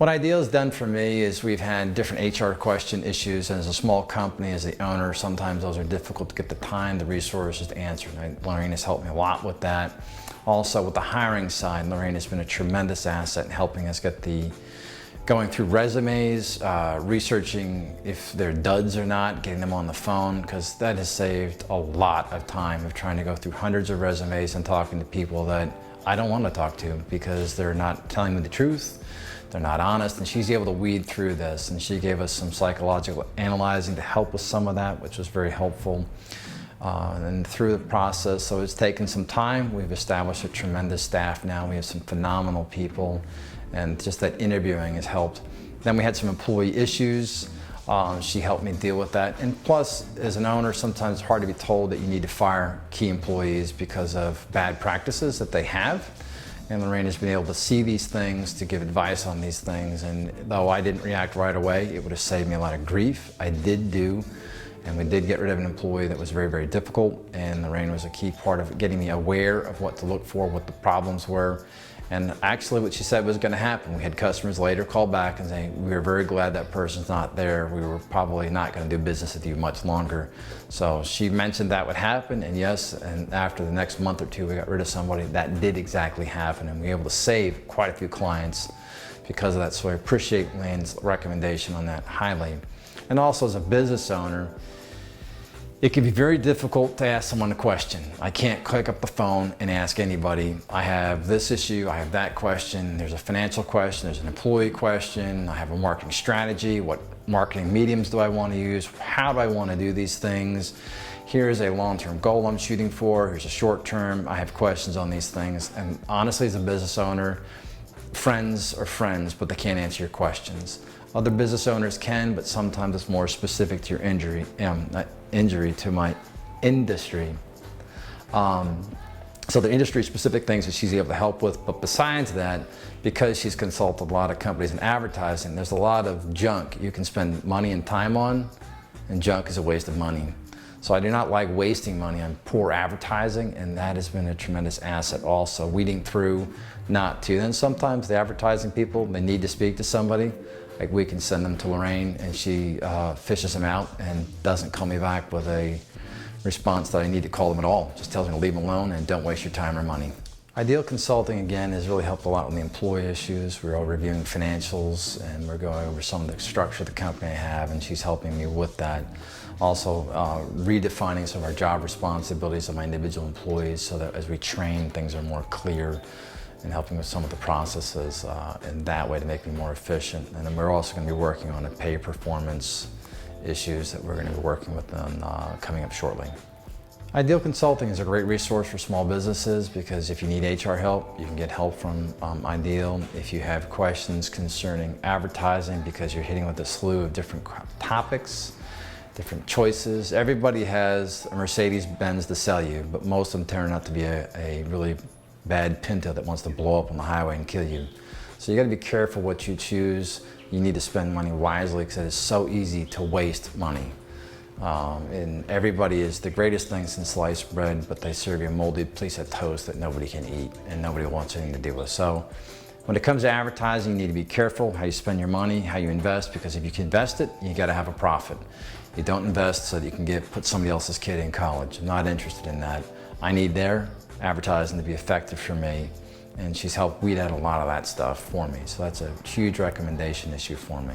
What Ideal has done for me is we've had different HR question issues, and as a small company, as the owner, sometimes those are difficult to get the time, the resources to answer. And Lorraine has helped me a lot with that. Also with the hiring side, Lorraine has been a tremendous asset in helping us get going through resumes, researching if they're duds or not, getting them on the phone, because that has saved a lot of time of trying to go through hundreds of resumes and talking to people that I don't want to talk to because they're not telling me the truth. They're not honest, and she's able to weed through this, and she gave us some psychological analyzing to help with some of that, which was very helpful. And through the process, so it's taken some time. We've established a tremendous staff now. We have some phenomenal people, and just that interviewing has helped. Then we had some employee issues. She helped me deal with that. And plus, as an owner, sometimes it's hard to be told that you need to fire key employees because of bad practices that they have. And Lorraine has been able to see these things, to give advice on these things. And though I didn't react right away, it would have saved me a lot of grief. I did do, and we did get rid of an employee that was very, very difficult. And Lorraine was a key part of getting me aware of what to look for, what the problems were. And actually what she said was going to happen. We had customers later call back and say, we were very glad that person's not there. We were probably not going to do business with you much longer. So she mentioned that would happen, and yes, and after the next month or two, we got rid of somebody. That did exactly happen, and we were able to save quite a few clients because of that. So I appreciate Lane's recommendation on that highly. And also as a business owner, it can be very difficult to ask someone a question. I can't click up the phone and ask anybody, I have this issue, I have that question, there's a financial question, there's an employee question, I have a marketing strategy, what marketing mediums do I want to use, how do I want to do these things, here's a long-term goal I'm shooting for, here's a short-term, I have questions on these things. And honestly, as a business owner, friends are friends, but they can't answer your questions. Other business owners can, but sometimes it's more specific to your injury to my industry. So the industry specific things that she's able to help with, but besides that, because she's consulted a lot of companies in advertising, there's a lot of junk you can spend money and time on, and junk is a waste of money. So I do not like wasting money on poor advertising, and that has been a tremendous asset also, weeding through not to. Then sometimes the advertising people, they need to speak to somebody. Like we can send them to Lorraine and she fishes them out and doesn't call me back with a response that I need to call them at all. Just tells me to leave them alone and don't waste your time or money. Ideal Consulting, again, has really helped a lot with the employee issues. We're all reviewing financials and we're going over some of the structure of the company I have, and she's helping me with that. Also redefining some of our job responsibilities of my individual employees so that as we train, things are more clear, and helping with some of the processes in that way to make me more efficient. And then we're also going to be working on a pay performance issues that we're going to be working with them coming up shortly. Ideal Consulting is a great resource for small businesses because if you need HR help, you can get help from Ideal. If you have questions concerning advertising because you're hitting with a slew of different topics, different choices. Everybody has a Mercedes-Benz to sell you, but most of them turn out to be a really bad Pinto that wants to blow up on the highway and kill you. So you got to be careful what you choose. You need to spend money wisely because it is so easy to waste money. And everybody is the greatest thing since sliced bread, but they serve you a molded piece of toast that nobody can eat and nobody wants anything to do with. So when it comes to advertising, you need to be careful how you spend your money, how you invest, because if you can invest it, you got to have a profit. You don't invest so that you can put somebody else's kid in college. I'm not interested in that. I need their advertising to be effective for me, and she's helped weed out a lot of that stuff for me. So that's a huge recommendation issue for me.